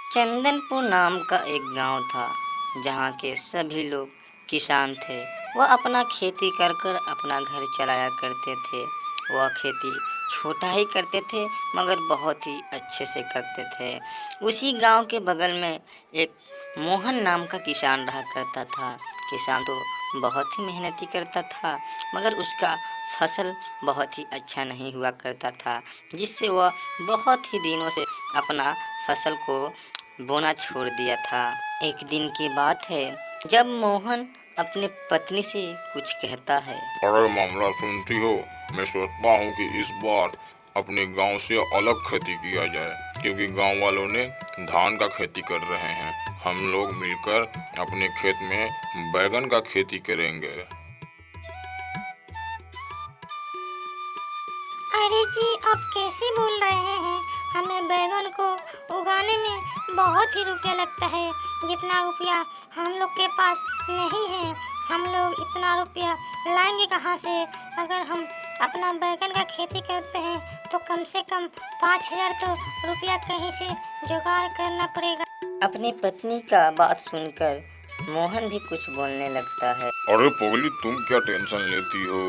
चंदनपुर नाम का एक गांव था जहां के सभी लोग किसान थे। वह अपना खेती कर कर अपना घर चलाया करते थे। वह खेती छोटा ही करते थे मगर बहुत ही अच्छे से करते थे। उसी गांव के बगल में एक मोहन नाम का किसान रहा करता था। किसान तो बहुत ही मेहनती करता था मगर उसका फसल बहुत ही अच्छा नहीं हुआ करता था, जिससे वह बहुत ही दिनों से अपना फसल को बोना छोड़ दिया था। एक दिन की बात है जब मोहन अपने पत्नी से कुछ कहता है। अरे मामला सुनती हो, मैं सोचता हूँ कि इस बार अपने गांव से अलग खेती किया जाए, क्योंकि गांव वालों ने धान का खेती कर रहे हैं। हम लोग मिलकर अपने खेत में बैगन का खेती करेंगे। अरे जी, आप कैसे बोल रहे हैं? हमें बैगन को उगाने में बहुत ही रुपया लगता है। जितना रुपया हम लोग के पास नहीं है। हम लोग इतना रुपया लाएंगे कहाँ से? अगर हम अपना बैगन का खेती करते हैं तो कम से कम 5,000 तो रुपया कहीं से जुगाड़ करना पड़ेगा। अपनी पत्नी का बात सुनकर मोहन भी कुछ बोलने लगता है। अरे पगली, तुम क्या टेंशन लेती हो?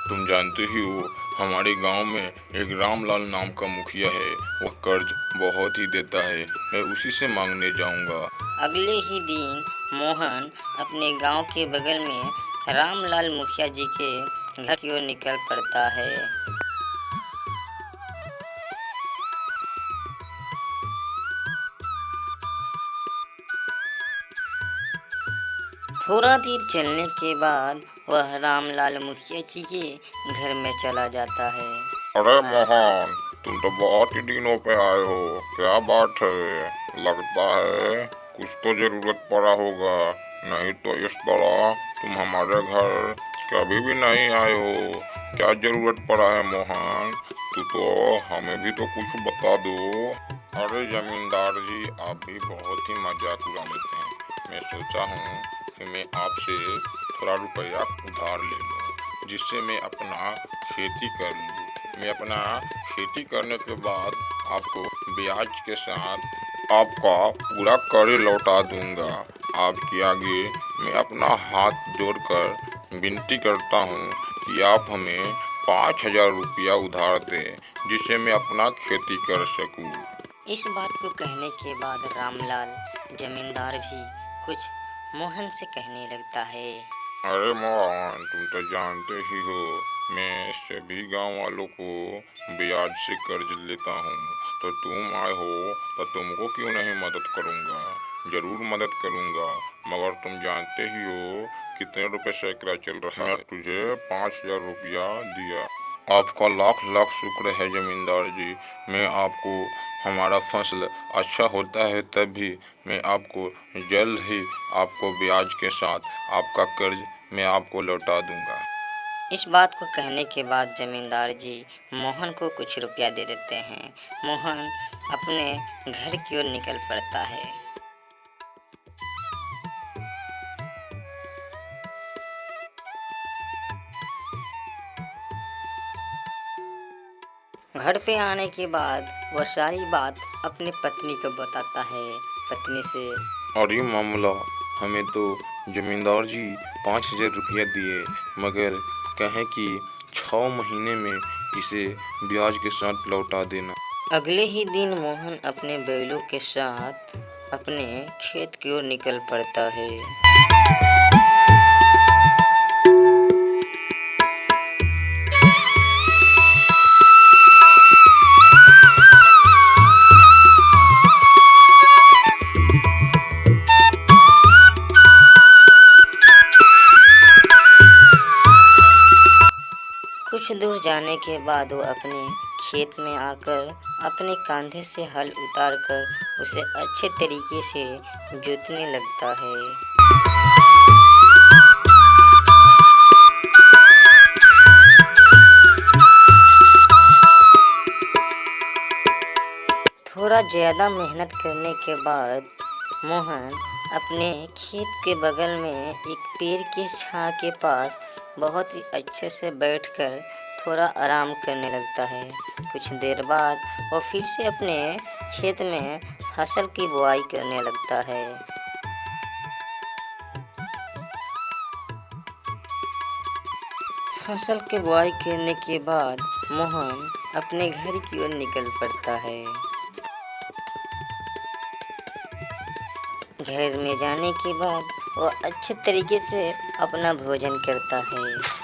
तुम जानते ही हो हमारे गांव में एक रामलाल नाम का मुखिया है। वह कर्ज बहुत ही देता है। मैं उसी से मांगने जाऊंगा। अगले ही दिन मोहन अपने गांव के बगल में रामलाल मुखिया जी के घर की ओर निकल पड़ता है। थोड़ा देर चलने के बाद वह रामलाल मुखिया जी के घर में चला जाता है। अरे मोहन, तुम तो बहुत ही दिनों पे आए हो। क्या बात है? लगता है कुछ तो जरूरत पड़ा होगा, नहीं तो इस तरह तुम हमारे घर कभी भी नहीं आए हो। क्या जरूरत पड़ा है मोहन? तू तो हमें भी तो कुछ बता दो। अरे जमींदार जी, आप भी बहुत ही मजाक उड़ा लेते हैं। मैं सोचा हूँ कि मैं आपसे थोड़ा रुपया उधार ले लूँ, जिससे मैं अपना खेती कर लूँ। मैं अपना खेती करने के बाद आपको ब्याज के साथ आपका पूरा कर्ज लौटा दूंगा। आपके आगे मैं अपना हाथ जोड़कर विनती करता हूँ कि आप हमें 5,000 रुपया उधार दें, जिससे मैं अपना खेती कर सकूँ। इस बात को कहने के बाद रामलाल जमींदार भी कुछ मोहन से कहने लगता है। अरे मोहन, तुम तो जानते ही हो मैं सभी गांव वालों को ब्याज से कर्ज लेता हूँ। तो तुम आए हो तो तुमको क्यों नहीं मदद करूँगा? जरूर मदद करूँगा, मगर तुम जानते ही हो कितने रुपए सैकड़ा चल रहा है। तुझे 5,000 रुपया दिया। आपका लाख लाख शुक्र है जमींदार जी। मैं आपको हमारा फसल अच्छा होता है तभी मैं आपको जल्द ही आपको ब्याज के साथ आपका कर्ज मैं आपको लौटा दूंगा। इस बात को कहने के बाद जमींदार जी मोहन को कुछ रुपया दे देते हैं। मोहन अपने घर की ओर निकल पड़ता है। घर पे आने के बाद वह सारी बात अपनी पत्नी को बताता है। पत्नी से, और ये मामला, हमें तो जमींदार जी 5,000 रुपया दिए, मगर कहें कि 6 महीने में इसे ब्याज के साथ लौटा देना। अगले ही दिन मोहन अपने बैलों के साथ अपने खेत की ओर निकल पड़ता है। कुछ दूर जाने के बाद वो अपने खेत में आकर अपने कंधे से हल उतारकर उसे अच्छे तरीके से जोतने लगता है। थोड़ा ज़्यादा मेहनत करने के बाद मोहन अपने खेत के बगल में एक पेड़ की छांव के पास बहुत ही अच्छे से बैठकर थोड़ा आराम करने लगता है। कुछ देर बाद वो फिर से अपने खेत में फसल की बुआई करने लगता है। फसल की बुआई करने के बाद मोहन अपने घर की ओर निकल पड़ता है। घर में जाने के बाद वो अच्छे तरीके से अपना भोजन करता है।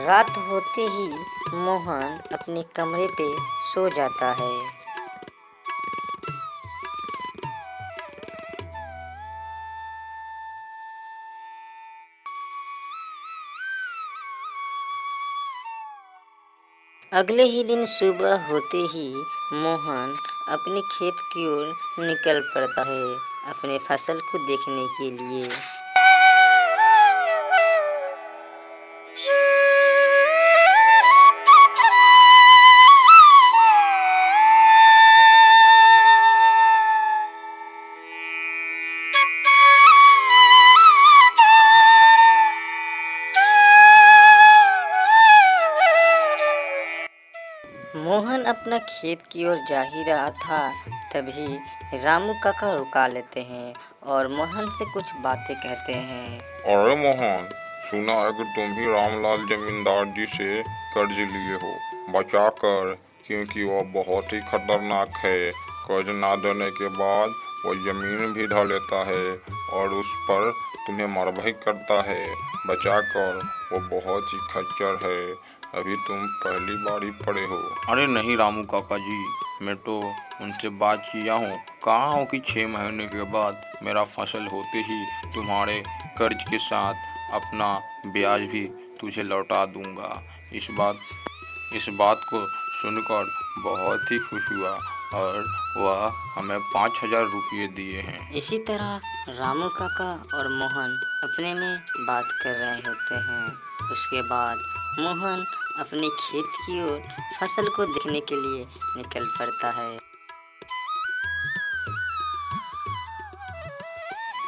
रात होते ही मोहन अपने कमरे पे सो जाता है। अगले ही दिन सुबह होते ही मोहन अपने खेत की ओर निकल पड़ता है अपने फसल को देखने के लिए। मोहन अपना खेत की ओर जा ही रहा था, तभी रामू काका रुका लेते हैं और मोहन से कुछ बातें कहते हैं। अरे मोहन, सुना है कि तुम भी रामलाल जमींदार जी से कर्ज लिए हो बचा कर, क्योंकि वह बहुत ही खतरनाक है। कर्ज ना देने के बाद वो जमीन भी ढा लेता है और उस पर तुम्हें मरभई करता है। बचा कर, वो बहुत ही खच्चर है। अभी तुम पहली बार ही पड़े हो। अरे नहीं रामू काका जी, मैं तो उनसे बात किया हूँ। कहा हूँ कि 6 महीने के बाद मेरा फसल होते ही तुम्हारे कर्ज के साथ अपना ब्याज भी तुझे लौटा दूंगा। इस बात को सुनकर बहुत ही खुश हुआ और वह हमें 5,000 रुपये दिए हैं। इसी तरह रामू काका और मोहन अपने में बात कर रहे होते हैं। उसके बाद मोहन अपने खेत की ओर फसल को देखने के लिए निकल पड़ता है।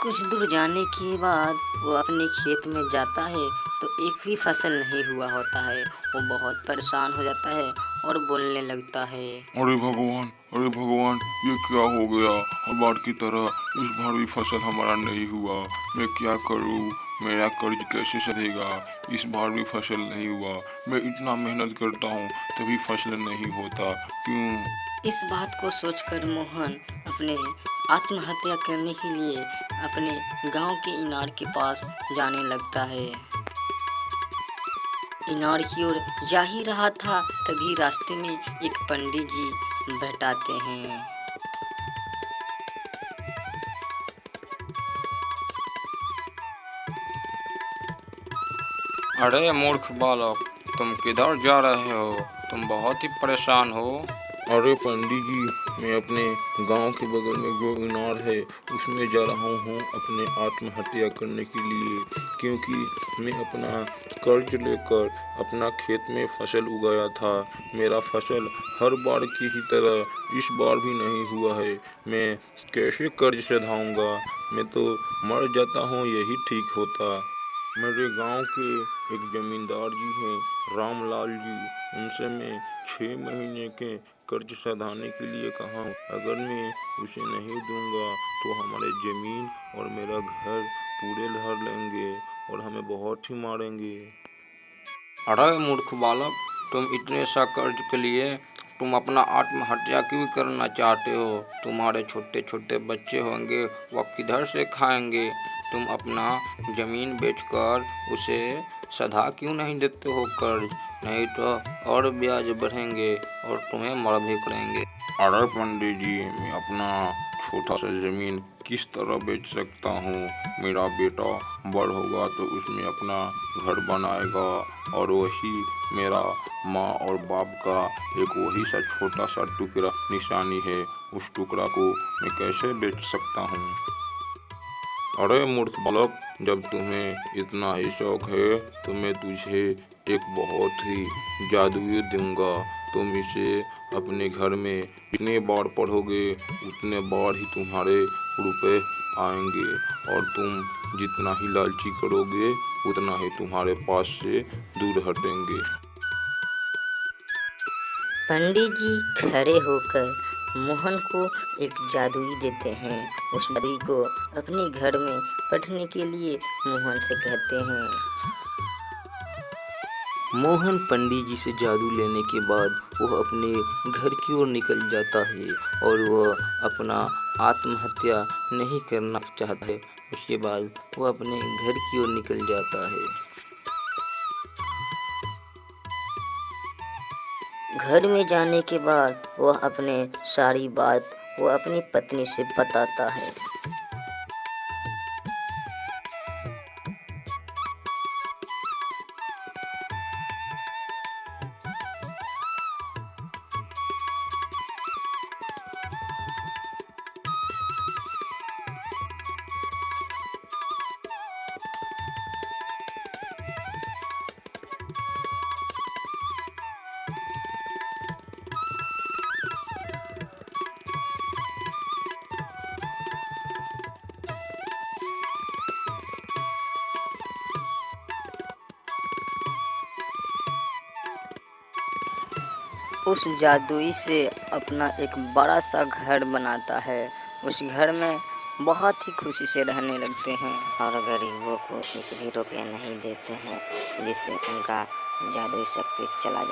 कुछ दूर जाने के बाद वो अपने खेत में जाता है तो एक भी फसल नहीं हुआ होता है। वो बहुत परेशान हो जाता है और बोलने लगता है, अरे भगवान, ये क्या हो गया? हर बार की तरह इस बार भी फसल हमारा नहीं हुआ। मैं क्या करूं? मेरा कर्ज कैसे सधेगा? इस बार भी फसल नहीं हुआ। मैं इतना मेहनत करता हूं तभी फसल नहीं होता, क्यों? इस बात को सोचकर मोहन अपने आत्महत्या करने के लिए अपने गांव के इनार के पास जाने लगता है। इनार की ओर जा ही रहा था, तभी रास्ते में एक पंडित जी भेटाते हैं। अरे मूर्ख बालक, तुम किधर जा रहे हो? तुम बहुत ही परेशान हो। अरे पंडित जी, मैं अपने गांव के बगल में जो इनार है उसमें जा रहा हूँ अपने आत्महत्या करने के लिए, क्योंकि मैं अपना कर्ज लेकर अपना खेत में फसल उगाया था। मेरा फसल हर बार की ही तरह इस बार भी नहीं हुआ है। मैं कैसे कर्ज सधाऊंगा? मैं तो मर जाता हूँ, यही ठीक होता। मेरे गांव के एक जमींदार जी हैं, रामलाल जी। उनसे मैं 6 महीने के कर्ज सधाने के लिए कहा हूँ। अगर मैं उसे नहीं दूंगा तो हमारे ज़मीन और मेरा घर पूरे धर लेंगे और हमें बहुत ही मारेंगे। अरे मूर्ख बालक, तुम इतने सा कर्ज के लिए तुम अपना आत्महत्या क्यों करना चाहते हो? तुम्हारे छोटे छोटे बच्चे होंगे, वह किधर से खाएंगे? तुम अपना ज़मीन बेचकर उसे सधा क्यों नहीं देते हो कर्ज? नहीं तो और ब्याज बढ़ेंगे और तुम्हें मर भी करेंगे। अरे पंडित जी, मैं अपना छोटा सा जमीन किस तरह बेच सकता हूँ? मेरा बेटा बड़ होगा तो उसमें अपना घर बनाएगा और वही मेरा माँ और बाप का एक वही सा छोटा सा टुकड़ा निशानी है। उस टुकड़ा को मैं कैसे बेच सकता हूँ? अरे मूर्ख बालक, जब तुम्हें इतना ही शौक है तो मैं तुझे एक बहुत ही जादुई दूंगा। तुम इसे अपने घर में जितने बार पढ़ोगे उतने बार ही तुम्हारे रुपए आएंगे, और तुम जितना ही लालची करोगे उतना ही तुम्हारे पास से दूर हटेंगे। पंडित जी खड़े होकर मोहन को एक जादुई देते हैं। उस जादुई को अपने घर में पढ़ने के लिए मोहन से कहते हैं। मोहन पंडित जी से जादू लेने के बाद वह अपने घर की ओर निकल जाता है और वह अपना आत्महत्या नहीं करना चाहता है। उसके बाद वह अपने घर की ओर निकल जाता है। घर में जाने के बाद वह अपने सारी बात वह अपनी पत्नी से बताता है। उस जादुई से अपना एक बड़ा सा घर बनाता है। उस घर में बहुत ही खुशी से रहने लगते हैं और गरीबों को एक भी रुपया नहीं देते हैं, जिससे उनका जादुई शक्ति चला जाता है।